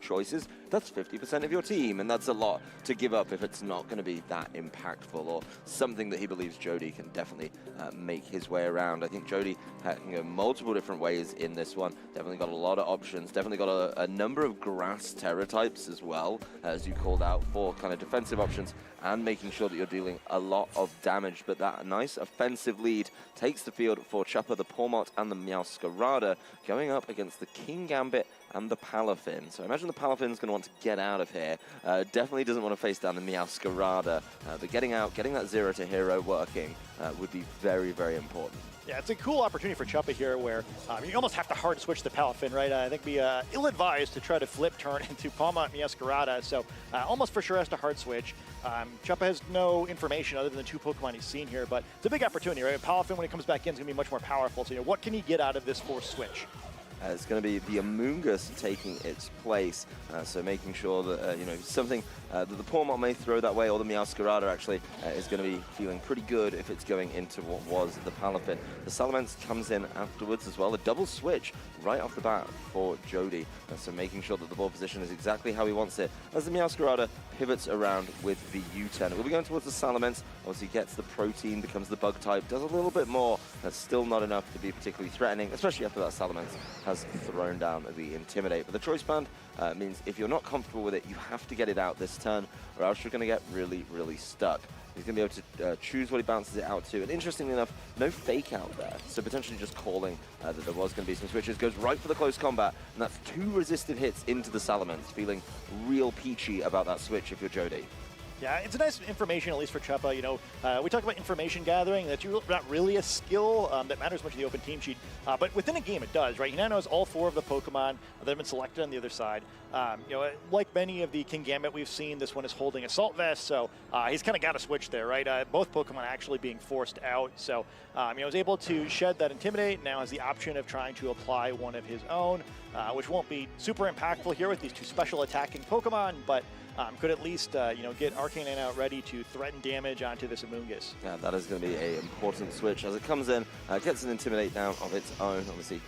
choices, that's 50% of your team, and that's a lot to give up if it's not going to be that impactful or something that he believes Jeudy can definitely make his way around. I think Jeudy can go multiple different ways in this one. Definitely got a lot of options. Definitely got a number of grass terror types as well, as you called out, for kind of defensive options and making sure that you're dealing a lot of damage. But that nice offensive lead takes the field for Chuppa, the Pormot, and the Meowscarada, going up against the King Gambit and the Palafin. So I imagine the Palafin's going to want to get out of here. Definitely doesn't want to face down the Meowscarada, but getting out, getting that 0 to hero working would be very, very important. Yeah, it's a cool opportunity for Chuppa here where you almost have to hard switch the Palafin, right? I think it'd be ill-advised to try to flip turn into Palma Meowscarada, so almost for sure has to hard switch. Chuppa has no information other than the 2 Pokemon he's seen here, but it's a big opportunity, right? Palafin, when he comes back in, is going to be much more powerful. So, what can he get out of this forced switch? It's going to be the Amoonguss taking its place, so making sure that, something that the Pormot may throw that way, or the Meowscarada actually is going to be feeling pretty good if it's going into what was the Palafin. The Salamence comes in afterwards as well, a double switch right off the bat for Jeudy, so making sure that the ball position is exactly how he wants it, as the Meowscarada pivots around with the U-turn. We'll be going towards the Salamence, obviously gets the protein, becomes the bug type, does a little bit more. That's still not enough to be particularly threatening, especially after that Salamence has thrown down the Intimidate. But the Choice Band means if you're not comfortable with it, you have to get it out this turn, or else you're going to get really, really stuck. He's going to be able to choose what he bounces it out to. And interestingly enough, no fake out there. So potentially just calling that there was going to be some switches. Goes right for the close combat. And that's 2 resisted hits into the Salamence. Feeling real peachy about that switch if you're Jeudy. Yeah, it's a nice information, at least for Chuppa. We talk about information gathering. That's not really a skill that matters much in the open team sheet. But within a game, it does, right? He now knows all 4 of the Pokemon that have been selected on the other side. Like many of the King Gambit we've seen, this one is holding Assault Vest, so he's kind of got a switch there, right? Both Pokemon actually being forced out. So, was able to shed that Intimidate, now has the option of trying to apply one of his own, which won't be super impactful here with these 2 special attacking Pokemon, but could at least, get Arcanine out ready to threaten damage onto this Amoonguss. Yeah, that is going to be an important switch as it comes in, gets an Intimidate down of its own. Obviously,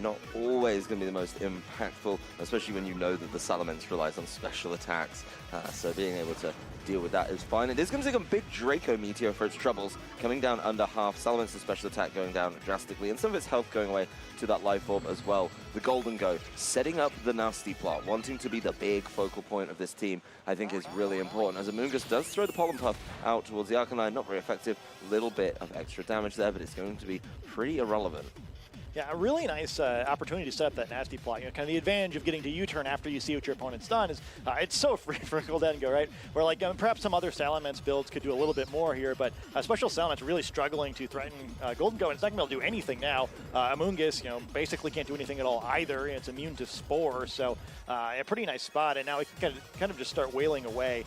not always going to be the most impactful, especially when you know that the Salamence relies on special attacks. So being able to deal with that is fine. It is going to take a big Draco Meteor for its troubles, coming down under half. Salamence's special attack going down drastically, and some of its health going away to that Life Orb as well. The Golden Go, setting up the nasty plot, wanting to be the big focal point of this team, I think is really important. As Amoonguss does throw the Pollen Puff out towards the Arcanine, not very effective. Little bit of extra damage there, but it's going to be pretty irrelevant. Yeah, a really nice opportunity to set up that nasty plot. Kind of the advantage of getting to U-turn after you see what your opponent's done is it's so free for Golden Go, right? Where perhaps some other Salamence builds could do a little bit more here, but Special Salamence really struggling to threaten Golden Go, and it's not going to be able to do anything now. Amoonguss, basically can't do anything at all either. It's immune to Spore, so a pretty nice spot, and now it can kind of just start wailing away.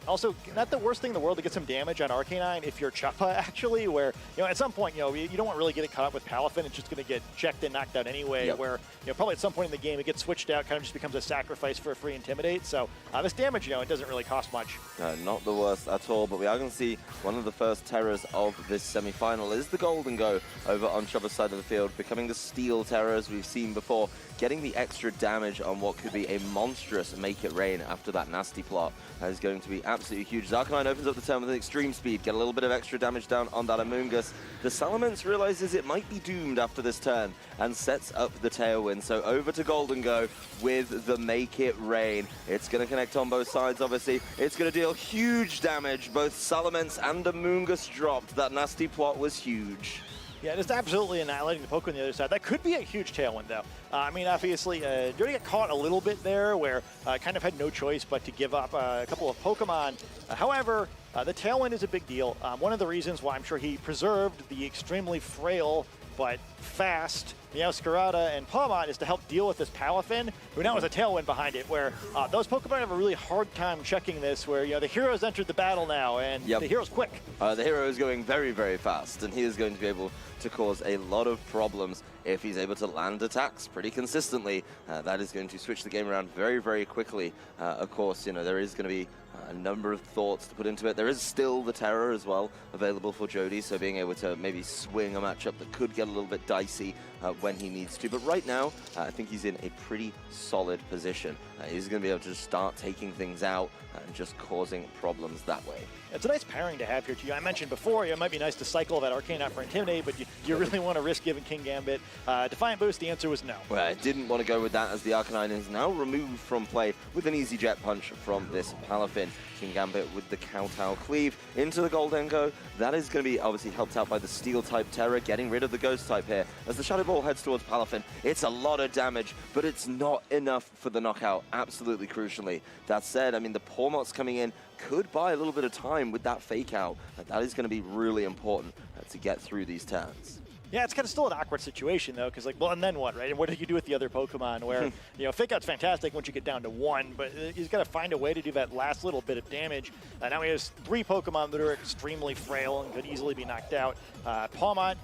Also, not the worst thing in the world to get some damage on Arcanine if you're Chuppa, actually, where, at some point, you don't want to really get it caught up with Palafin. It's just going to get checked and knocked out anyway, yep. Where, probably at some point in the game, it gets switched out, kind of just becomes a sacrifice for a free Intimidate. So this damage, it doesn't really cost much. Not the worst at all, but we are going to see one of the first terrors of this semi-final is the Golden Go over on Chuppa's side of the field, becoming the Steel Terror as we've seen before, getting the extra damage on what could be a monstrous Make It Rain after that nasty plot. That is going to be absolutely huge. Arcanine opens up the turn with an extreme speed, get a little bit of extra damage down on that Amoonguss. The Salamence realizes it might be doomed after this turn and sets up the Tailwind. So over to Golden Go with the Make It Rain. It's going to connect on both sides, obviously. It's going to deal huge damage. Both Salamence and Amoonguss dropped. That nasty plot was huge. Yeah, just absolutely annihilating the Pokemon on the other side. That could be a huge Tailwind, though. Obviously, Jeudy got caught a little bit there, where kind of had no choice but to give up a couple of Pokemon. However, the Tailwind is a big deal. One of the reasons why I'm sure he preserved the extremely frail but fast Meowscarada and Palmot is to help deal with this Palafin, who now has a Tailwind behind it, where those Pokemon have a really hard time checking this, where the hero's entered the battle now, and the hero's quick. The hero is going very, very fast, and he is going to be able to cause a lot of problems if he's able to land attacks pretty consistently. That is going to switch the game around very, very quickly. Of course, there is going to be a number of thoughts to put into it. There is still the Terror as well available for Jeudy, so being able to maybe swing a matchup that could get a little bit dicey when he needs to. But right now, I think he's in a pretty solid position. He's going to be able to just start taking things out and just causing problems that way. It's a nice pairing to have here, too. I mentioned before, it might be nice to cycle that Arcane out for Intimidate, but you really want to risk giving King Gambit Defiant Boost? The answer was no. Well, I didn't want to go with that, as the Arcanine is now removed from play with an easy Jet Punch from this Palafin. King Gambit with the Kowtow Cleave into the Goldengo. That is going to be obviously helped out by the Steel-type Terror, getting rid of the Ghost-type here. As the Shadow Ball heads towards Palafin, it's a lot of damage, but it's not enough for the knockout, absolutely crucially. That said, I mean, the Pormots coming in could buy a little bit of time with that Fake Out. That is going to be really important to get through these turns. Yeah, it's kind of still an awkward situation, though, because, like, well, and then what, right? And what do you do with the other Pokemon where, you know, Fake Out's fantastic once you get down to 1, but he's got to find a way to do that last little bit of damage. Now he has 3 Pokemon that are extremely frail and could easily be knocked out. Palmont,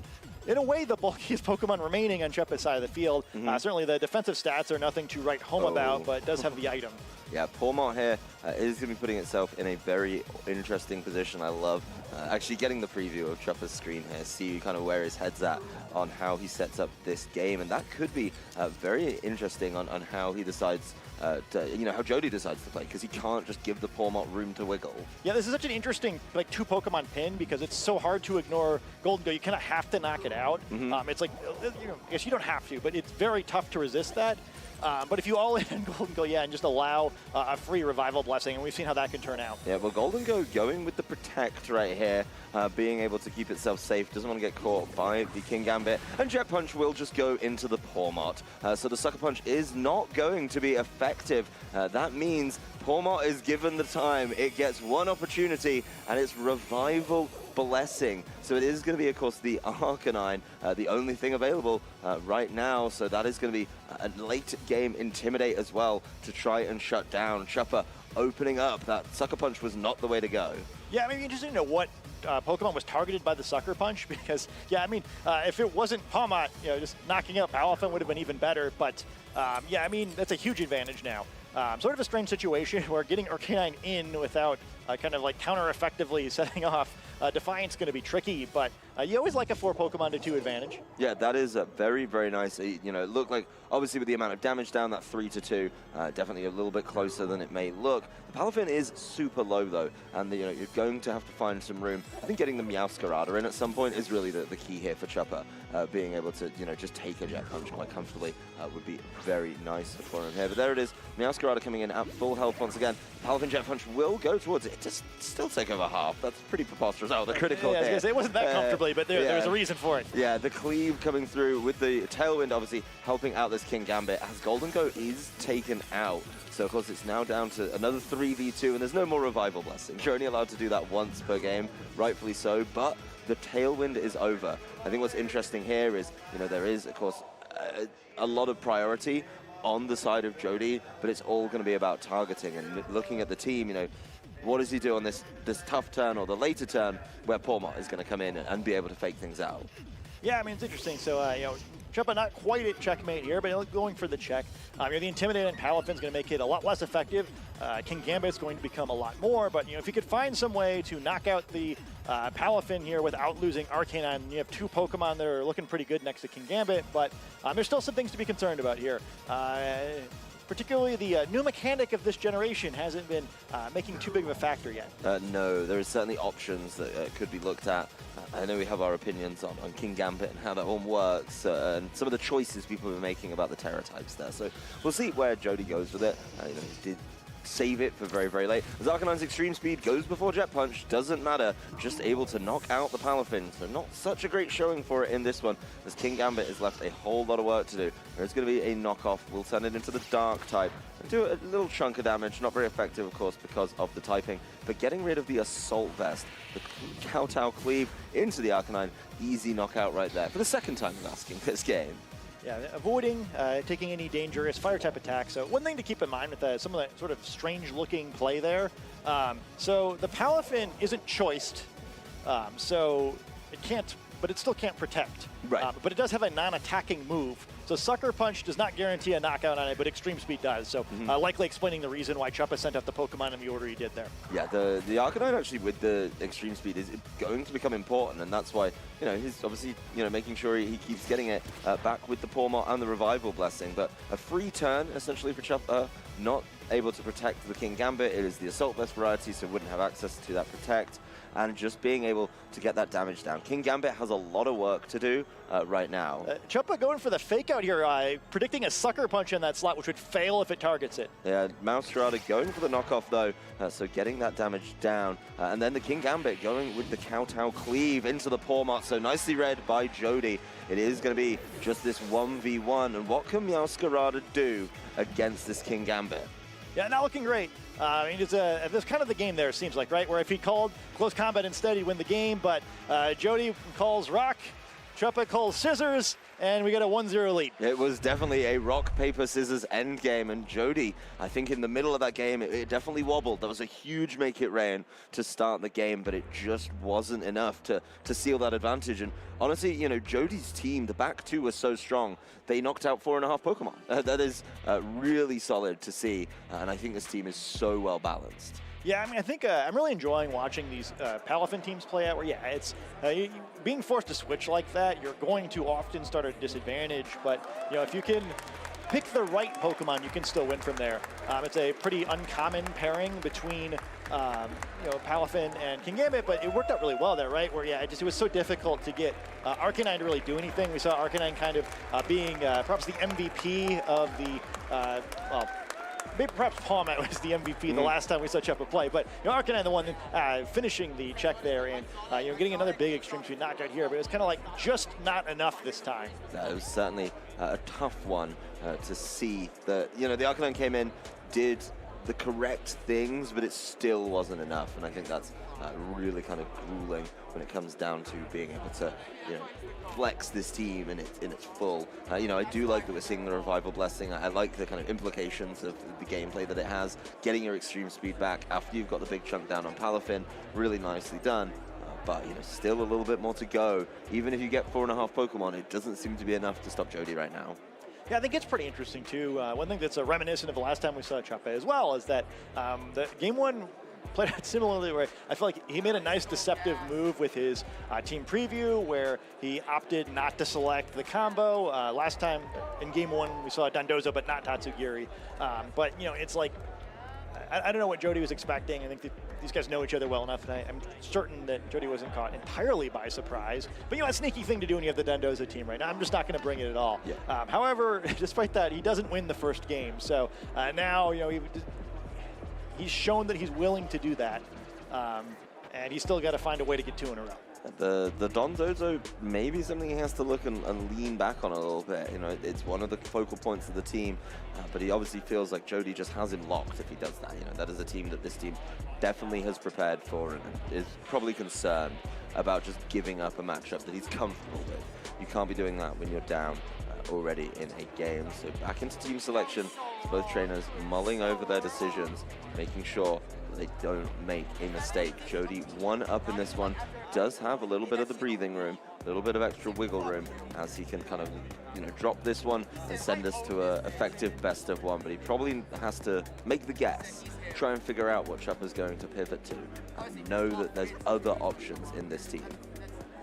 in a way, the bulkiest Pokemon remaining on Chuppa's side of the field. Certainly the defensive stats are nothing to write home about, but it does have the item. Yeah, Palmont here is going to be putting itself in a very interesting position. I love actually getting the preview of Chuppa's screen here, see kind of where his head's at on how he sets up this game. And that could be very interesting on how he decides you know, how Jeudy decides to play, because he can't just give the Palmont room to wiggle. Yeah, this is such an interesting, like, 2 Pokemon pin, because it's so hard to ignore Goldengo. You kind of have to knock it out. It's like, you know, I guess you don't have to, but it's very tough to resist that. But if you all in Goldengo, yeah, and just allow a free Revival Blessing, and we've seen how that can turn out. Yeah, well, Goldengo going with the Protect right here, being able to keep itself safe, doesn't want to get caught by the King Gambit, and Jet Punch will just go into the Palmot. So the Sucker Punch is not going to be effective. That means Palmot is given the time. It gets 1 opportunity, and it's Revival Blessing. So it is going to be, of course, the Arcanine, the only thing available right now. So that is going to be a late game Intimidate as well to try and shut down Chuppa. Opening up, that Sucker Punch was not the way to go. Yeah, I mean, interesting to know what Pokemon was targeted by the Sucker Punch, because, yeah, I mean, if it wasn't Palmont, you know, just knocking out Palafin would have been even better, but, yeah, I mean, that's a huge advantage now. Sort of a strange situation where getting Arcanine in without kind of like counter-effectively setting off Defiant's going to be tricky, but you always like a 4 Pokemon to 2 advantage. Yeah, that is a very, very nice. You know, it looked like, obviously with the amount of damage down, that 3 to 2, definitely a little bit closer than it may look. The Palafin is super low though, and you know, you're going to have to find some room. I think getting the Meowscarada in at some point is really the key here for Chuppa. Being able to, you know, just take a Jet Punch quite comfortably would be very nice for him here. But there it is, Meowscarada coming in at full health once again. Palafin Jet Punch will go towards it. It just still take over half. That's pretty preposterous. Oh, the critical yeah, hit. It wasn't that comfortably, but there's a reason for it. Yeah, the Cleave coming through with the Tailwind, obviously helping out this King Gambit as Goldengo is taken out. So, of course, it's now down to another 3v2, and there's no more Revival Blessing. You're only allowed to do that once per game, rightfully so, but the Tailwind is over. I think what's interesting here is, you know, there is, of course, a lot of priority on the side of Jeudy, but it's all going to be about targeting and looking at the team, you know, what does he do on this tough turn or the later turn where Palmont is going to come in and be able to fake things out? Yeah, I mean, it's interesting. So, you know, Chuppa not quite at checkmate here, but going for the check. You know, the Intimidate and Palafin's going to make it a lot less effective. King Gambit's going to become a lot more, but, you know, if you could find some way to knock out the Palafin here without losing Arcanine, you have 2 Pokemon that are looking pretty good next to King Gambit, but there's still some things to be concerned about here. Particularly the new mechanic of this generation hasn't been making too big of a factor yet. No, there is certainly options that could be looked at. I know we have our opinions on King Gambit and how that one works, and some of the choices people have been making about the Terra types there. So we'll see where Jeudy goes with it. You know, he did save it for very, very late. As Arcanine's Extreme Speed goes before Jet Punch, doesn't matter, just able to knock out the Palafin. So not such a great showing for it in this one, as King Gambit is left a whole lot of work to do. There's going to be a knockoff. We'll turn it into the Dark type and do a little chunk of damage. Not very effective, of course, because of the typing, but getting rid of the Assault Vest, the Kowtow Cleave into the Arcanine, easy knockout right there for the second time in asking this game. Yeah, avoiding taking any dangerous fire-type attacks. So one thing to keep in mind with some of that sort of strange-looking play there. So the Palafin isn't choiced, so it can't but it still can't protect. Right. But it does have a non-attacking move. So Sucker Punch does not guarantee a knockout on it, but Extreme Speed does. So likely explaining the reason why Chuppa sent out the Pokemon in the order he did there. Yeah, the Arcanine actually with the Extreme Speed is going to become important, and that's why, he's obviously, making sure he keeps getting it back with the Pawmot and the Revival Blessing. But a free turn, essentially, for Chuppa, not able to protect the King Gambit. It is the Assault Vest variety, so wouldn't have access to that Protect. And just being able to get that damage down. King Gambit has a lot of work to do right now. Chuppa going for the fake out here, predicting a Sucker Punch in that slot, which would fail if it targets it. Yeah, Mouserada going for the knockoff though, so getting that damage down. And then the King Gambit going with the Kowtow Cleave into the Pawmot, so nicely read by Jeudy. It is going to be just this 1v1, and what can Meowscarada do against this King Gambit? Yeah, not looking great. I mean, it's kind of the game there, it seems like, right? Where if he called close combat instead, he'd win the game. But Jeudy calls rock, Chuppa calls scissors, and we got a 1-0 lead. It was definitely a rock, paper, scissors end game. And Jeudy, I think in the middle of that game, it definitely wobbled. There was a huge make it rain to start the game, but it just wasn't enough to seal that advantage. And honestly, Jody's team, the back two was so strong, they knocked out 4.5 Pokemon. That is really solid to see. And I think this team is so well balanced. Yeah, I mean, I think I'm really enjoying watching these Palafin teams play out where, yeah, it's being forced to switch like that, you're going to often start at a disadvantage. But, if you can pick the right Pokemon, you can still win from there. It's a pretty uncommon pairing between, Palafin and King Gambit, but it worked out really well there, right? Where, yeah, it was so difficult to get Arcanine to really do anything. We saw Arcanine kind of being perhaps the MVP of the, maybe perhaps Pawmot was the MVP the last time we saw Chuppa play, but Arcanine the one finishing the check there and getting another big Extreme Speed knockout here, but it was kind of like just not enough this time. That was certainly a tough one to see. The Arcanine came in, did the correct things, but it still wasn't enough, and I think that's really kind of grueling when it comes down to being able to flex this team in its full. I do like that we're seeing the Revival Blessing. I like the kind of implications of the gameplay that it has. Getting your Extreme Speed back after you've got the big chunk down on Palafin, really nicely done. But still a little bit more to go. Even if you get 4.5 Pokemon, it doesn't seem to be enough to stop Jeudy right now. Yeah, I think it's pretty interesting too. One thing that's reminiscent of the last time we saw Chuppa as well is that the game one played out similarly, where I feel like he made a nice deceptive move with his team preview where he opted not to select the combo. Last time in game one we saw Dondozo but not Tatsugiri. But it's like, I don't know what Jeudy was expecting. I think that these guys know each other well enough, and I'm certain that Jeudy wasn't caught entirely by surprise. But a sneaky thing to do when you have the Dondozo team right now. I'm just not going to bring it at all. Yeah. However, despite that, he doesn't win the first game. So now, he's shown that he's willing to do that, and he's still got to find a way to get 2 in a row. The Dondozo may be something he has to look and lean back on a little bit. It's one of the focal points of the team, but he obviously feels like Jeudy just has him locked if he does that. That is a team that this team definitely has prepared for and is probably concerned about just giving up a matchup that he's comfortable with. You can't be doing that when you're down already in a game. So back into team selection, both trainers mulling over their decisions, making sure that they don't make a mistake. Jeudy 1 up in this one, does have a little bit of the breathing room, a little bit of extra wiggle room as he can kind of drop this one and send us to a effective best of 1, but he probably has to make the guess, try and figure out what Chuppa's going to pivot to, and know that there's other options in this team.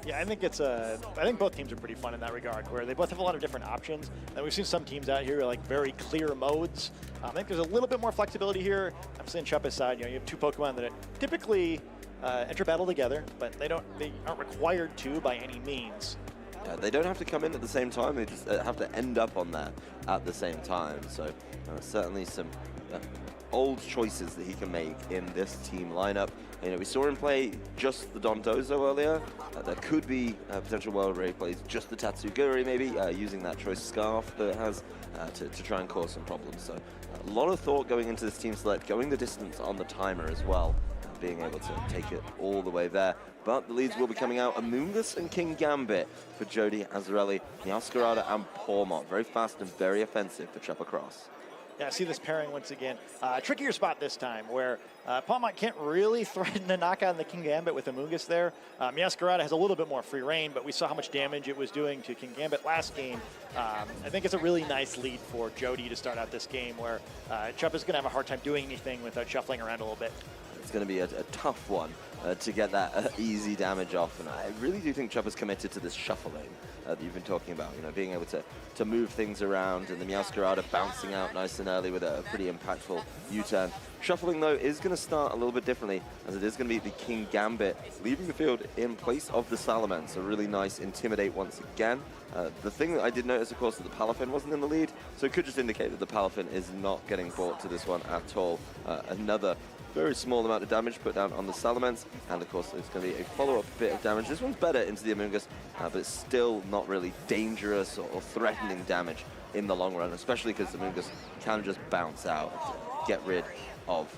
Yeah, I think I think both teams are pretty fun in that regard, where they both have a lot of different options. And we've seen some teams out here like very clear modes. I think there's a little bit more flexibility here. I'm saying Chuppa's side, you have 2 Pokemon that typically enter battle together, but they aren't required to by any means. Yeah, they don't have to come in at the same time. They just have to end up on that at the same time. So certainly some old choices that he can make in this team lineup. We saw him play just the Dondozo earlier. There could be potential world where he plays just the Tatsugiri, maybe using that choice scarf that it has to try and cause some problems. So a lot of thought going into this team select, going the distance on the timer as well, being able to take it all the way there. But the leads will be coming out. Amoonguss and King Gambit for Jeudy, Azzarelli, Meowscarada, and Pawmot. Very fast and very offensive for Chuppa Cross. Yeah, see this pairing once again. Trickier spot this time where Palmont can't really threaten the knockout in the King Gambit with Amoonguss there. Meowscarada has a little bit more free reign, but we saw how much damage it was doing to King Gambit last game. I think it's a really nice lead for Jeudy to start out this game where Chuppa's going to have a hard time doing anything without shuffling around a little bit. It's going to be a tough one to get that easy damage off, and I really do think Chuppa's committed to this shuffling that you've been talking about, being able to move things around, and the Meowscarada bouncing out nice and early with a pretty impactful U-turn. Shuffling, though, is going to start a little bit differently, as it is going to be the King Gambit leaving the field in place of the Salamence. A really nice Intimidate once again. The thing that I did notice, of course, is that the Palafin wasn't in the lead, so it could just indicate that the Palafin is not getting brought to this one at all. Another very small amount of damage put down on the Salamence, and of course it's going to be a follow-up bit of damage. This one's better into the Amoonguss, but it's still not really dangerous or threatening damage in the long run, especially because the Amoonguss can just bounce out and get rid of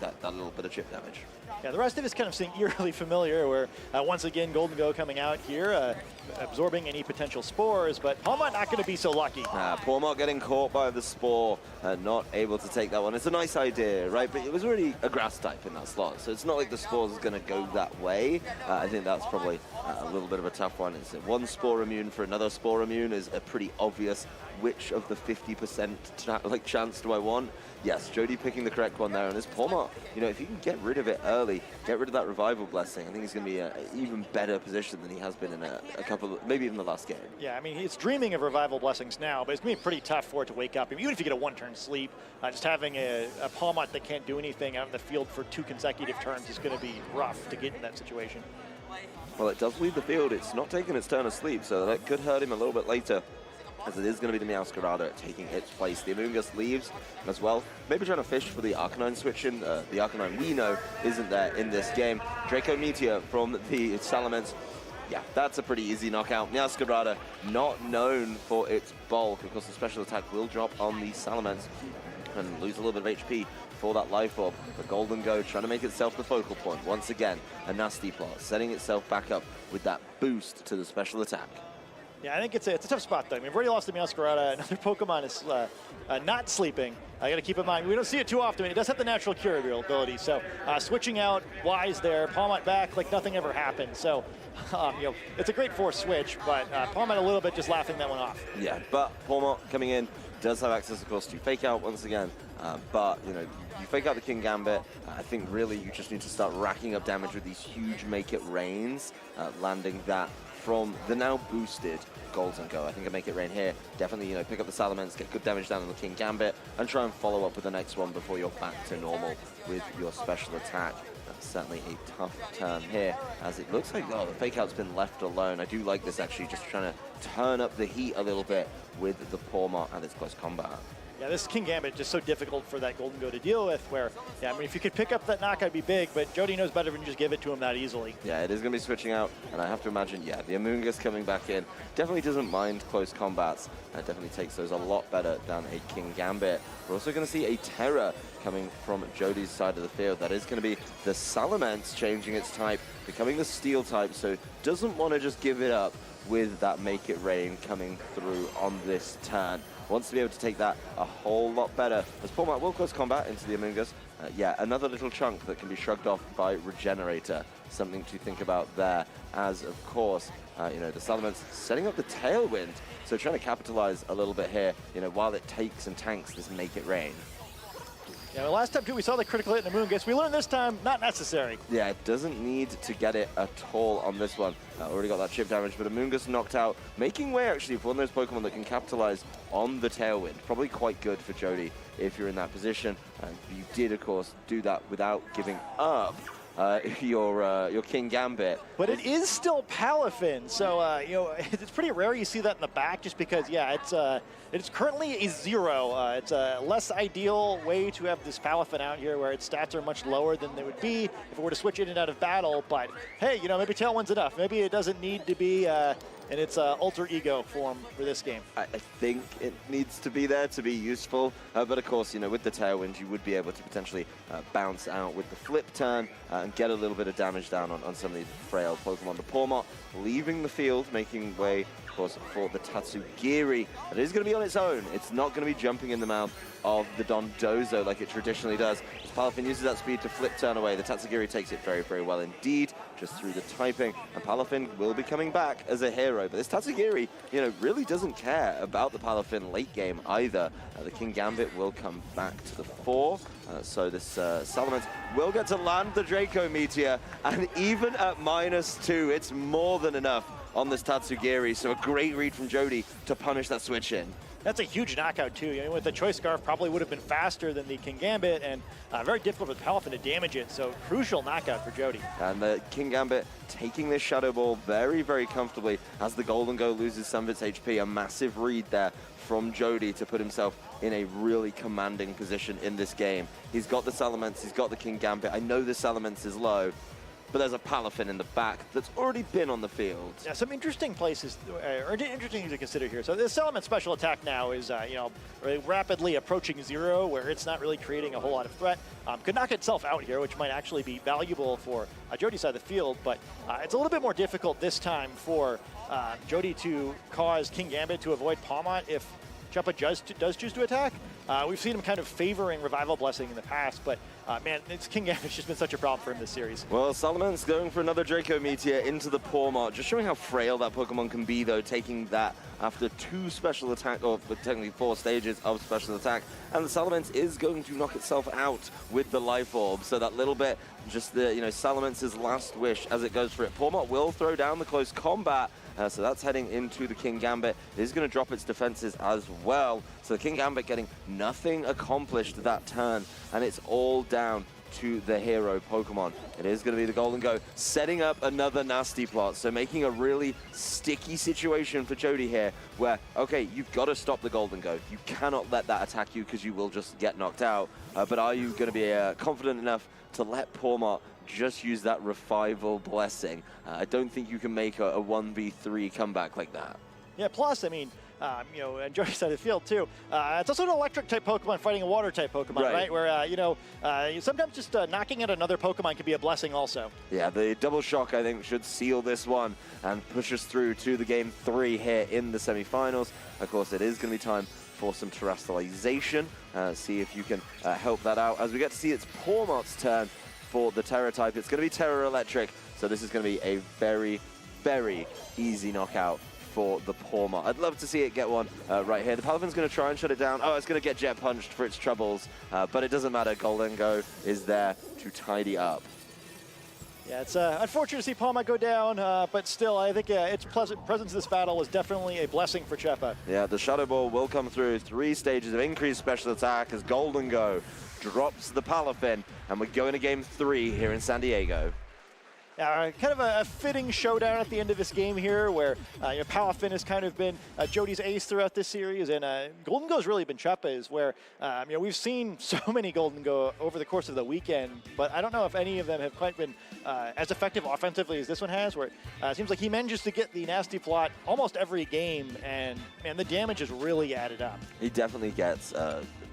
that little bit of chip damage. Yeah, the rest of it's kind of seem eerily familiar, where once again Golden Go coming out here, absorbing any potential spores, but Palmont not going to be so lucky. Palmont getting caught by the spore, not able to take that one. It's a nice idea, right? But it was already a grass type in that slot, so it's not like the spores is going to go that way. I think that's probably a little bit of a tough one. It's one spore immune for another spore immune is a pretty obvious which of the 50% chance do I want. Yes, Jeudy picking the correct one there, and this Palmont, if you can get rid of it early, get rid of that Revival Blessing, I think he's going to be in an even better position than he has been in a couple of, maybe even the last game. Yeah, I mean, he's dreaming of Revival Blessings now, but it's going to be pretty tough for it to wake up. Even if you get a one-turn sleep, just having a Palmont that can't do anything out in the field for 2 consecutive turns is going to be rough to get in that situation. Well, it does leave the field. It's not taking its turn of sleep, so that could hurt him a little bit later, as it is going to be the Meowscarada taking its place. The Amoonguss leaves as well. Maybe trying to fish for the Arcanine switch in. The Arcanine we know isn't there in this game. Draco Meteor from the Salamence. Yeah, that's a pretty easy knockout. Meowscarada not known for its bulk. Of course, the special attack will drop on the Salamence and lose a little bit of HP for that life orb. The Golden Go trying to make itself the focal point. Once again, a nasty plot, setting itself back up with that boost to the special attack. Yeah, I think it's a tough spot, though. I mean, we've already lost the Meowscarada. Another Pokemon is not sleeping. I got to keep in mind, we don't see it too often. It does have the natural cure ability, so switching out wise there. Palmont back like nothing ever happened. So, it's a great force switch, but Palmont a little bit just laughing that one off. Yeah, but Palmont coming in does have access, of course, to Fake Out once again. But, you Fake Out the King Gambit. I think really you just need to start racking up damage with these huge Make It Rains, landing that from the now boosted Golden Go. I think a Make It Rain here. Definitely, pick up the Salamence, get good damage down on the King Gambit, and try and follow up with the next one before you're back to normal with your special attack. That's certainly a tough turn here, as it looks like, the Fake Out's been left alone. I do like this, actually, just trying to turn up the heat a little bit with the Palmont and its close combat. Yeah, this King Gambit just so difficult for that Golden Go to deal with, where, I mean, if you could pick up that knock, I'd be big, but Jeudy knows better than just give it to him that easily. Yeah, it is going to be switching out, and I have to imagine, the Amoonguss coming back in definitely doesn't mind close combats. Definitely takes those a lot better than a King Gambit. We're also going to see a Terror coming from Jeudy's side of the field. That is going to be the Salamence changing its type, becoming the Steel type, so doesn't want to just give it up with that Make It Rain coming through on this turn. Wants to be able to take that a whole lot better. As Palmont will close combat into the Amoonguss. Another little chunk that can be shrugged off by Regenerator. Something to think about there, as of course, the Salamence setting up the Tailwind. So trying to capitalize a little bit here, while it takes and tanks this Make It Rain. Yeah, the last time, too, we saw the critical hit in the Amoonguss. We learned this time, not necessary. Yeah, it doesn't need to get it at all on this one. Already got that chip damage, but Amoonguss knocked out, making way, actually, for one of those Pokemon that can capitalize on the Tailwind. Probably quite good for Jeudy if you're in that position. And you did, of course, do that without giving up your King Gambit. But it is still Palafin, so it's pretty rare you see that in the back, just because it's currently a 0. It's a less ideal way to have this Palafin out here, where its stats are much lower than they would be if it were to switch in and out of battle. But hey, maybe Tailwind's enough. Maybe it doesn't need to be in its alter ego form for this game. I think it needs to be there to be useful, but of course, with the Tailwind, you would be able to potentially bounce out with the flip turn and get a little bit of damage down on some of these frail Pokemon. The Palmont leaving the field, making way of course, for the Tatsugiri. It is going to be on its own. It's not going to be jumping in the mouth of the Dondozo like it traditionally does. As Palafin uses that speed to flip turn away, the Tatsugiri takes it very, very well indeed, just through the typing. And Palafin will be coming back as a hero. But this Tatsugiri, you know, really doesn't care about the Palafin late game either. The King Gambit will come back to the fore. So this Salamence will get to land the Draco Meteor. And even at -2, it's more than enough on this Tatsugiri. So a great read from Jeudy to punish that switch in. That's a huge knockout, too. You know, with the Choice Scarf, probably would have been faster than the King Gambit, and very difficult for Palafin to damage it. So, crucial knockout for Jeudy. And the King Gambit taking this Shadow Ball very, very comfortably as the Golden Go loses some of its HP. A massive read there from Jeudy to put himself in a really commanding position in this game. He's got the Salamence, he's got the King Gambit. I know the Salamence is low, but there's a Palafin in the back that's already been on the field. Yeah, some interesting places, or interesting things to consider here. So the Salamence special attack now is, you know, rapidly approaching 0, where it's not really creating a whole lot of threat. Could knock itself out here, which might actually be valuable for Jeudy's side of the field, but it's a little bit more difficult this time for Jeudy to cause King Gambit to avoid Palmot if Chuppa does choose to attack. We've seen him kind of favoring Revival Blessing in the past, but man, it's King Gambit's just been such a problem for him this series. Well, Salamence going for another Draco Meteor into the Palmot, just showing how frail that Pokemon can be, though, taking that after 2 special attack, or technically 4 stages of special attack. And the Salamence is going to knock itself out with the Life Orb, so that little bit, just the, you know, Salamence's last wish as it goes for it. Palmot will throw down the close combat, so that's heading into the King Gambit. It is going to drop its defenses as well. So the King Gambit getting nothing accomplished that turn, and it's all down to the hero Pokemon. It is going to be the Golden Go, setting up another nasty plot, so making a really sticky situation for Jeudy here, where, okay, you've got to stop the Golden Go. You cannot let that attack you because you will just get knocked out, but are you going to be confident enough to let Palmot just use that Revival Blessing? I don't think you can make a 1v3 comeback like that. Yeah, plus, I mean, you know, and Jeudy's side of the field, too. It's also an electric-type Pokemon fighting a water-type Pokemon, right? Where, you know, sometimes just knocking out another Pokemon can be a blessing also. Yeah, the Double Shock, I think, should seal this one and push us through to the Game 3 here in the semifinals. Of course, it is going to be time for some terrestrialization. See if you can help that out. As we get to see it's Palmot's turn for the Terra type. It's going to be Terra Electric, so this is going to be a very, very easy knockout for the Palmot. I'd love to see it get one right here. The Palafin's going to try and shut it down. Oh, it's going to get Jet Punched for its troubles, but it doesn't matter. Golden Go is there to tidy up. Yeah, it's unfortunate to see Palmot go down, but still, I think its presence in this battle was definitely a blessing for Chuppa. Yeah, the Shadow Ball will come through. 3 stages of increased special attack as Golden Go drops the Palafin, and we're going to Game 3 here in San Diego. Kind of a fitting showdown at the end of this game here, where you know, Palafin has kind of been Jeudy's ace throughout this series, and Golden Go's really been Chuppa's, where you know, we've seen so many Golden Go over the course of the weekend, but I don't know if any of them have quite been as effective offensively as this one has, where it seems like he manages to get the nasty plot almost every game, and man, the damage is really added up. He definitely gets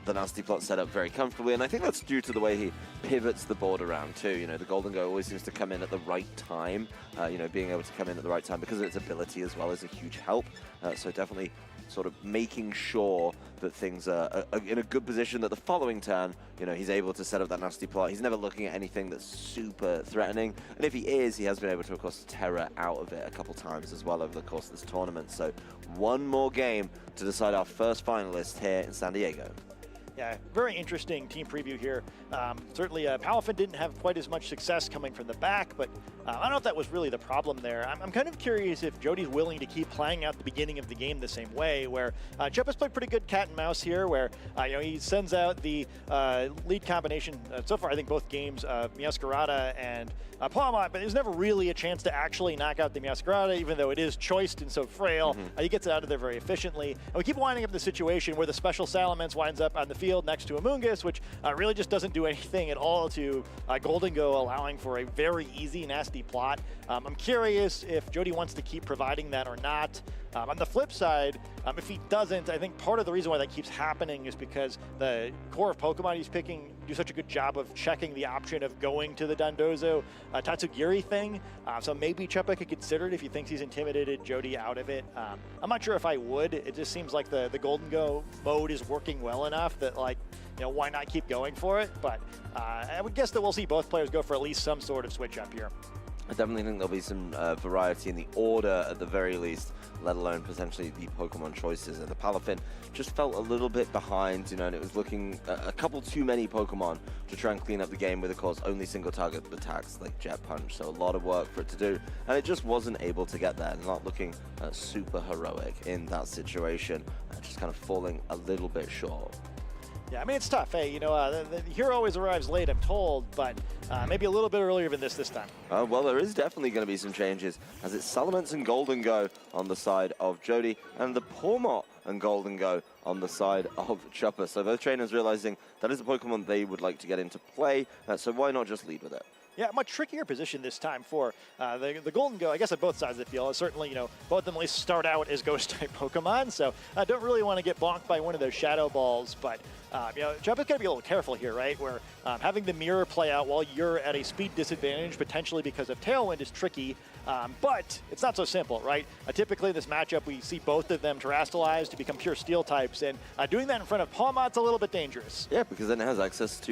the nasty plot set up very comfortably, and I think that's due to the way he pivots the board around too. You know, the Golden Go always seems to come in at the right time. You know, being able to come in at the right time because of its ability as well is a huge help. So definitely sort of making sure that things are in a good position, that the following turn, you know, he's able to set up that nasty plot. He's never looking at anything that's super threatening, and if he is, he has been able to, of course, Terra out of it a couple times as well over the course of this tournament. So one more game to decide our first finalist here in San Diego. Yeah, very interesting team preview here. Certainly, Palafin didn't have quite as much success coming from the back, but I don't know if that was really the problem there. I'm kind of curious if Jeudy's willing to keep playing out the beginning of the game the same way, where Chuppa's played pretty good cat and mouse here, where you know, he sends out the lead combination. So far, I think both games, Meowscarada and Palmot, but there's never really a chance to actually knock out the Meowscarada, even though it is choiced and so frail. He gets it out of there very efficiently. And we keep winding up the situation where the special Salamence winds up on the field next to Amoonguss, which really just doesn't do anything at all to Golden Go, allowing for a very easy, nasty plot. I'm curious if Jeudy wants to keep providing that or not. On the flip side, if he doesn't, I think part of the reason why that keeps happening is because the core of Pokemon he's picking do such a good job of checking the option of going to the Dondozo Tatsugiri thing. So maybe Chuppa could consider it if he thinks he's intimidated Jeudy out of it. I'm not sure if I would. It just seems like the Golden Go mode is working well enough that, like, you know, why not keep going for it? But I would guess that we'll see both players go for at least some sort of switch up here. I definitely think there'll be some variety in the order at the very least, let alone potentially the Pokemon choices. And the Palafin just felt a little bit behind, you know, and it was looking a couple too many Pokemon to try and clean up the game with, of course, only single target attacks like Jet Punch. So a lot of work for it to do, and it just wasn't able to get there. Not looking super heroic in that situation, just kind of falling a little bit short. Yeah, I mean, it's tough. Hey, you know, the hero always arrives late, I'm told, but maybe a little bit earlier than this time. Well, there is definitely going to be some changes, as it's Salamence and Golden Go on the side of Jeudy, and the Pawmot and Golden Go on the side of Chuppa. So both trainers realizing that is a Pokemon they would like to get into play, so why not just lead with it? Yeah, much trickier position this time for the Golden Go, I guess, at both sides of the field. Certainly, you know, both of them at least start out as Ghost-type Pokemon, so I don't really want to get bonked by one of those Shadow Balls, but, you know, Chuppa's got to be a little careful here, right, where having the mirror play out while you're at a speed disadvantage, potentially because of Tailwind, is tricky, but it's not so simple, right? Typically, in this matchup, we see both of them terrestrialize to become pure Steel types, and doing that in front of Pawmot's a little bit dangerous. Yeah, because then it has access to,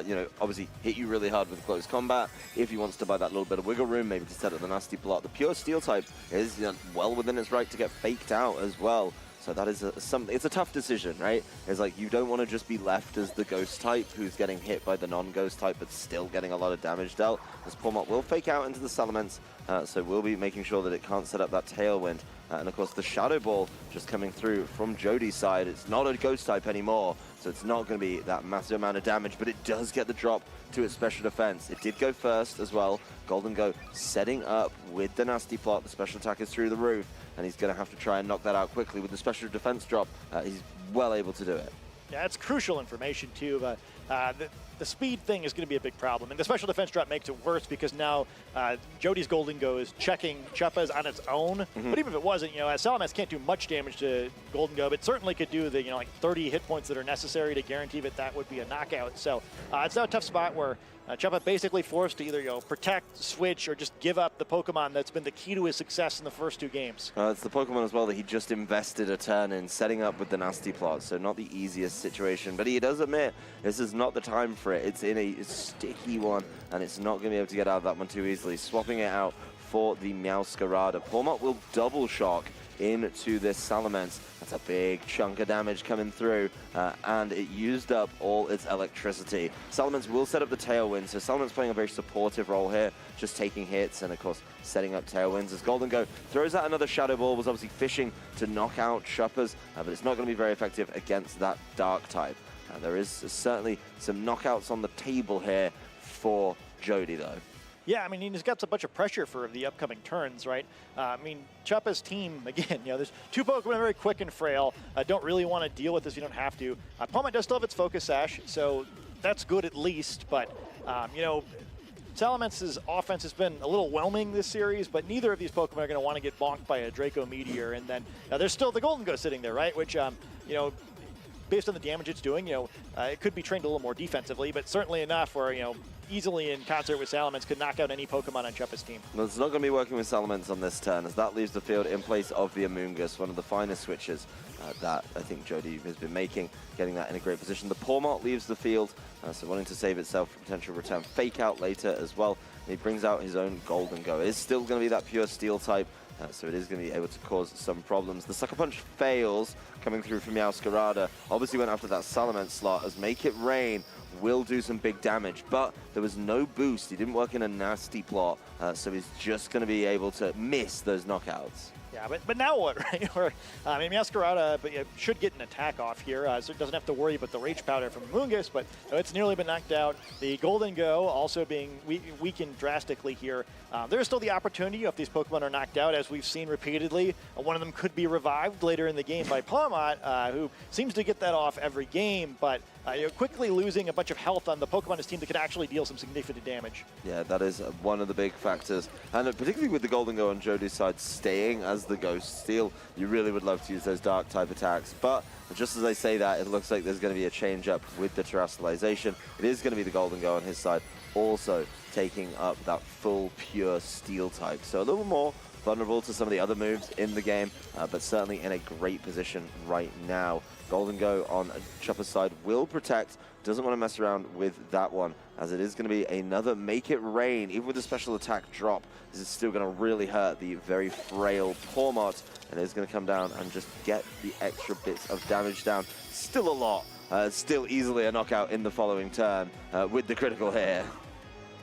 you know, obviously hit you really hard with close combat. If he wants to buy that little bit of wiggle room, maybe to set up the nasty block. The pure Steel type is, you know, well within its right to get faked out as well. So that is it's a tough decision, right? It's like you don't want to just be left as the Ghost type who's getting hit by the non-Ghost type but still getting a lot of damage dealt. As Pawmot will fake out into the Salamence, so we'll be making sure that it can't set up that Tailwind. And of course the Shadow Ball just coming through from Jeudy's side. It's not a Ghost type anymore, so it's not going to be that massive amount of damage, but it does get the drop to its special defense. It did go first as well. Golden Go setting up with the nasty plot. The special attack is through the roof, and he's going to have to try and knock that out quickly. With the special defense drop, he's well able to do it. Yeah, it's crucial information too, but the speed thing is going to be a big problem. And the special defense drop makes it worse because now Jeudy's Golden Go is checking Chuppa's on its own. But even if it wasn't, you know, Salamence can't do much damage to Golden Go, but certainly could do the, you know, like 30 hit points that are necessary to guarantee that that would be a knockout. So it's now a tough spot where Chuppa basically forced to either, you know, protect, switch, or just give up the Pokemon that's been the key to his success in the first two games. It's the Pokemon as well that he just invested a turn in, setting up with the nasty plot, so not the easiest situation. But he does admit this is not the time for it. It's in a sticky one, and it's not going to be able to get out of that one too easily. Swapping it out for the Meowscarada. Pawmot will double shock into this Salamence. That's a big chunk of damage coming through, and it used up all its electricity. Salamence will set up the Tailwind, so Salamence playing a very supportive role here, just taking hits and, of course, setting up Tailwinds. As Golden Go throws out another Shadow Ball, was obviously fishing to knock out Chuppa's, but it's not going to be very effective against that Dark type. There is certainly some knockouts on the table here for Jeudy, though. Yeah, I mean, he's got a bunch of pressure for the upcoming turns, right? I mean, Chuppa's team, again, you know, there's two Pokemon very quick and frail. Don't really want to deal with this. You don't have to. Pawmot does still have its Focus Sash, so that's good at least. But, you know, Salamence's offense has been a little whelming this series, but neither of these Pokemon are going to want to get bonked by a Draco Meteor. And then there's still the Golden Go sitting there, right? Which, you know, based on the damage it's doing, you know, it could be trained a little more defensively, but certainly enough where, you know, easily in concert with Salamence could knock out any Pokemon on Chuppa's team. Well, it's not going to be working with Salamence on this turn, as that leaves the field in place of the Amoonguss, one of the finest switches that I think Jeudy has been making, getting that in a great position. The Pawmot leaves the field, so wanting to save itself for potential return fake out later as well. And he brings out his own Golden Go. It is still going to be that pure Steel type, so it is going to be able to cause some problems. The Sucker Punch fails, coming through from Meowscarada. Obviously went after that Salamence slot, as Make It Rain will do some big damage, but there was no boost. He didn't work in a nasty plot, so he's just going to be able to miss those knockouts. Yeah, but now what, right? I mean, Meowscarada should get an attack off here, so it doesn't have to worry about the Rage Powder from Amoonguss, but it's nearly been knocked out. The Golden Go also being weakened drastically here. There's still the opportunity if these Pokemon are knocked out, as we've seen repeatedly. One of them could be revived later in the game by Pawmot, who seems to get that off every game, but quickly losing a bunch of health on the Pokemon on his team that could actually deal some significant damage. Yeah, that is one of the big factors. And particularly with the Golden Go on Jeudy's side staying as the Ghost Steel, you really would love to use those Dark type attacks. But just as I say that, it looks like there's going to be a change up with the Terastallization. It is going to be the Golden Go on his side, also taking up that full pure Steel type. So a little more vulnerable to some of the other moves in the game, but certainly in a great position right now. Golden Go on Chuppa's side will protect, doesn't want to mess around with that one, as it is going to be another Make It Rain. Even with the special attack drop, this is still going to really hurt the very frail Pawmot, and it's going to come down and just get the extra bits of damage down. Still a lot, still easily a knockout in the following turn with the critical here.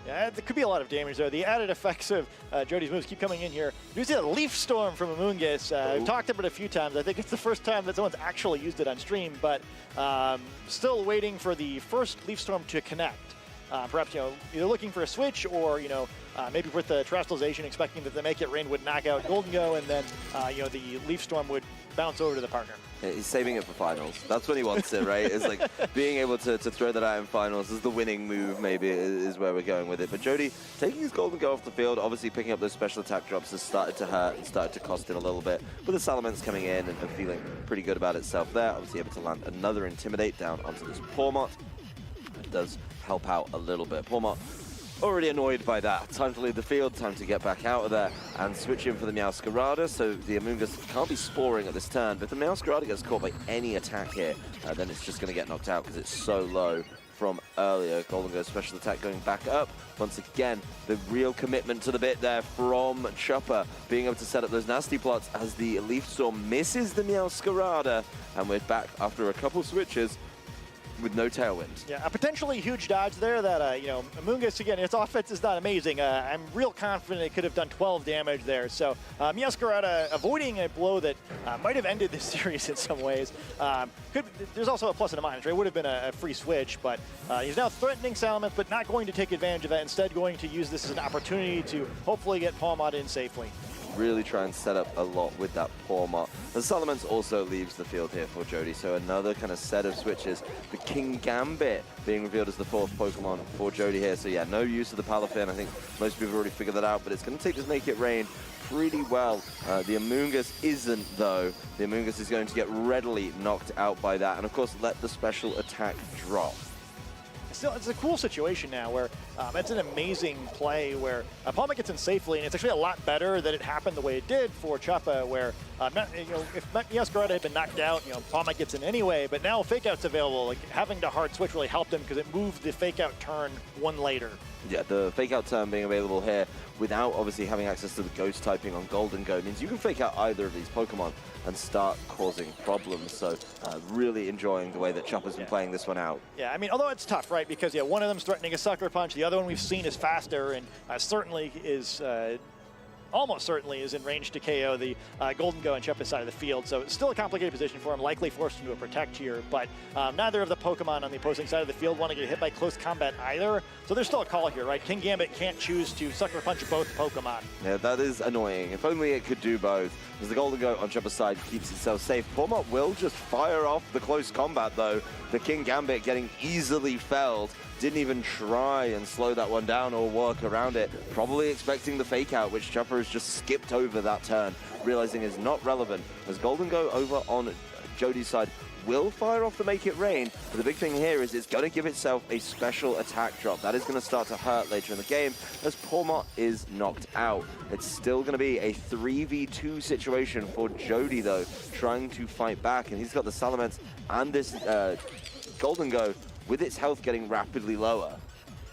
Yeah, there could be a lot of damage there. The added effects of Jeudy's moves keep coming in here. You see a Leaf Storm from Amoonguss. I've talked about it a few times. I think it's the first time that someone's actually used it on stream, but still waiting for the first Leaf Storm to connect. Perhaps, either looking for a switch or, maybe with the Terastallization, expecting that the Make It Rain would knock out Golden Go, and then, the Leaf Storm would bounce over to the partner. Yeah, he's saving it for finals. That's when he wants it, right? It's like being able to throw that out in finals is the winning move, maybe, is where we're going with it. But Jeudy taking his Golden Go off the field, obviously picking up those special attack drops has started to hurt and started to cost him a little bit. But the Salamence coming in and feeling pretty good about itself there. Obviously able to land another Intimidate down onto this Pawmot. It does help out a little bit. Pawmot already annoyed by that. Time to leave the field, time to get back out of there and switch in for the Meowscarada, so the Amoonguss can't be sporing at this turn, but if the Meowscarada gets caught by any attack here, then it's just going to get knocked out because it's so low from earlier. Golden Go special attack going back up. Once again, the real commitment to the bit there from Chuppa, being able to set up those nasty plots as the Leaf Storm misses the Meowscarada, and we're back after a couple switches with no tailwind. Yeah, a potentially huge dodge there that, Amoonguss, again, its offense is not amazing. I'm real confident it could have done 12 damage there. So Meowscarada avoiding a blow that might have ended this series in some ways. There's also a plus and a minus, right? It would have been a free switch, but he's now threatening Salamence, but not going to take advantage of that. Instead, going to use this as an opportunity to hopefully get Pawmot in safely. Really try and set up a lot with that Pawmot. And Salamence also leaves the field here for Jeudy, so another kind of set of switches. The King Gambit being revealed as the fourth Pokemon for Jeudy here, so yeah, no use of the Palafin. I think most people have already figured that out, but it's going to take this Make It Rain pretty well. The Amoonguss isn't, though. The Amoonguss is going to get readily knocked out by that, and of course let the special attack drop. Still, it's a cool situation now where it's an amazing play where Pawmot gets in safely, and it's actually a lot better that it happened the way it did for Chuppa, where if Meowscarada had been knocked out, Pawmot gets in anyway, but now Fake Out's available. Like, having to hard switch really helped him because it moved the Fake Out turn one later. Yeah, the Fake Out turn being available here without obviously having access to the Ghost typing on Golden Go means you can Fake Out either of these Pokemon and start causing problems. So really enjoying the way that Chuppa's been playing this one out. Yeah, I mean, although it's tough, right? Because one of them's threatening a Sucker Punch, the other one we've seen is faster and certainly is almost certainly is in range to KO the Golden Go on Chuppa's side of the field. So it's still a complicated position for him, likely forced into a Protect here, but neither of the Pokemon on the opposing side of the field want to get hit by close combat either. So there's still a call here, right? King Gambit can't choose to Sucker Punch both Pokemon. Yeah, that is annoying. If only it could do both. As the Golden Go on Chuppa's side keeps itself safe. Pawmot will just fire off the close combat, though. The King Gambit getting easily felled. Didn't even try and slow that one down or work around it. Probably expecting the Fake Out, which Chuppa has just skipped over that turn, realizing is not relevant. As Golden Go over on Jeudy's side will fire off the Make It Rain, but the big thing here is it's going to give itself a special attack drop. That is going to start to hurt later in the game as Pawmot is knocked out. It's still going to be a 3v2 situation for Jeudy, though, trying to fight back, and he's got the Salamence and this Golden Go with its health getting rapidly lower.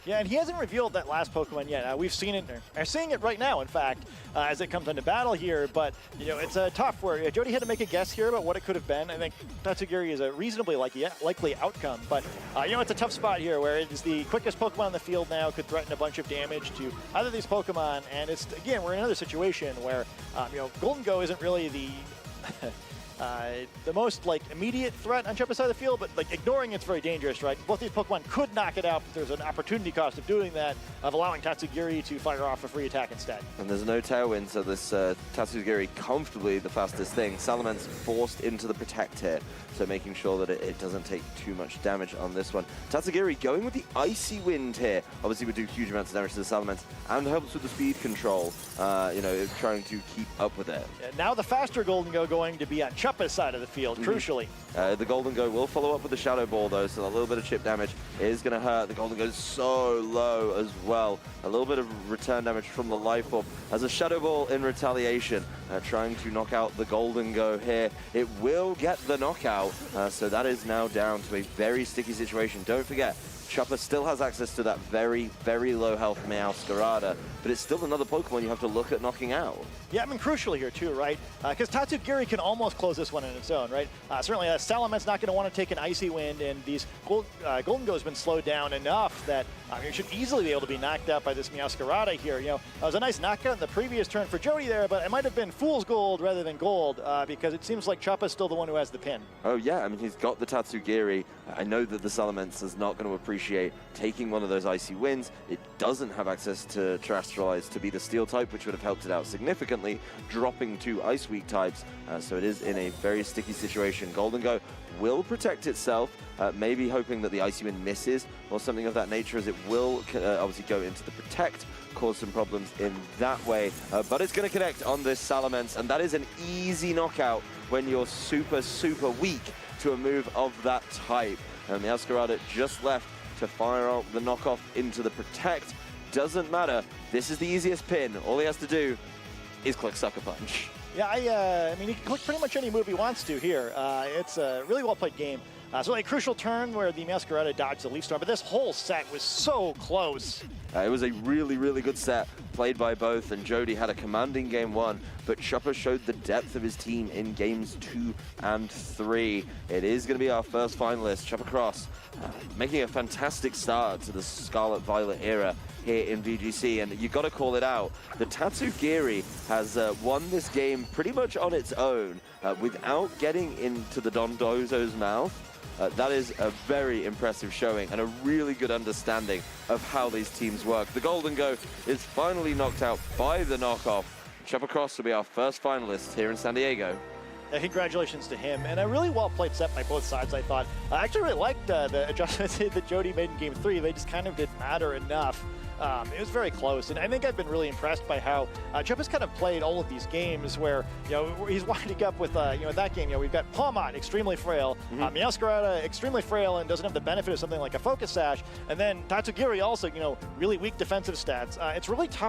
Yeah, and he hasn't revealed that last Pokemon yet. We've seen it, or seeing it right now, in fact, as it comes into battle here. But, it's tough where Jeudy had to make a guess here about what it could have been. I think Tatsugiri is a reasonably likely outcome. But, it's a tough spot here where it is the quickest Pokemon on the field now, could threaten a bunch of damage to either of these Pokemon. And it's, again, we're in another situation where, Golden Go isn't really the... the most like immediate threat on Chuppa's side of the field, but like ignoring it's very dangerous, right? Both these Pokemon could knock it out, but there's an opportunity cost of doing that, of allowing Tatsugiri to fire off a free attack instead. And there's no tailwind, so this Tatsugiri comfortably the fastest thing. Salamence forced into the protect here, so making sure that it doesn't take too much damage on this one. Tatsugiri going with the Icy Wind here. Obviously would do huge amounts of damage to the Salamence and helps with the speed control, you know, trying to keep up with it. Now the faster Golden Go going to be on Chuppa's side of the field, crucially. The Golden Go will follow up with the Shadow Ball though, so a little bit of chip damage is going to hurt. The Golden Go is so low as well. A little bit of return damage from the Life Orb as a Shadow Ball in retaliation, trying to knock out the Golden Go here. It will get the knockout, so that is now down to a very sticky situation. Don't forget, Chuppa still has access to that very, very low health Meowscarada, but it's still another Pokemon you have to look at knocking out. Yeah, I mean, crucially here too, right? Because Tatsugiri can almost close this one in its own, right? Certainly, Salamence not going to want to take an Icy Wind, and these Golden Go has been slowed down enough that it should easily be able to be knocked out by this Meowscarada here. You know, it was a nice knockout in the previous turn for Jeudy there, but it might have been Fool's Gold rather than Gold, because it seems like Chuppa's still the one who has the pin. Oh yeah, I mean, he's got the Tatsugiri. I know that the Salamence is not going to appreciate taking one of those Icy Winds. It doesn't have access to Terastallize to be the Steel type, which would have helped it out significantly, dropping two Ice Weak types, so it is in a very sticky situation. Golden Go will protect itself, maybe hoping that the Icy Wind misses or something of that nature, as it will obviously go into the Protect, cause some problems in that way, but it's going to connect on this Salamence, and that is an easy knockout when you're super, super weak to a move of that type. And the Meowscarada just left to fire out the knockoff into the Protect. Doesn't matter, this is the easiest pin. All he has to do is click Sucker Punch. Yeah, I mean, he can click pretty much any move he wants to here. It's a really well-played game. So a crucial turn where the Meowscarada dodged the Leaf Storm, but this whole set was so close. It was a really, really good set played by both, and Jeudy had a commanding game one, but Chuppa showed the depth of his team in games 2 and 3. It is going to be our first finalist, Chuppa Cross, making a fantastic start to the Scarlet Violet era here in VGC, and you got to call it out. The Tatsugiri has won this game pretty much on its own without getting into the Dondozo's mouth. That is a very impressive showing and a really good understanding of how these teams work. The Golden Go is finally knocked out by the knockoff. Chuppa Cross will be our first finalist here in San Diego. Congratulations to him, and a really well-played set by both sides, I thought. I actually really liked the adjustments that Jeudy made in Game 3. They just kind of didn't matter enough. It was very close, and I think I've been really impressed by how Chuppa's kind of played all of these games where, you know, he's winding up with, you know, that game, you know, we've got Palmon, extremely frail, Meowscarada, extremely frail and doesn't have the benefit of something like a Focus Sash, and then Tatsugiri also, you know, really weak defensive stats. It's really tough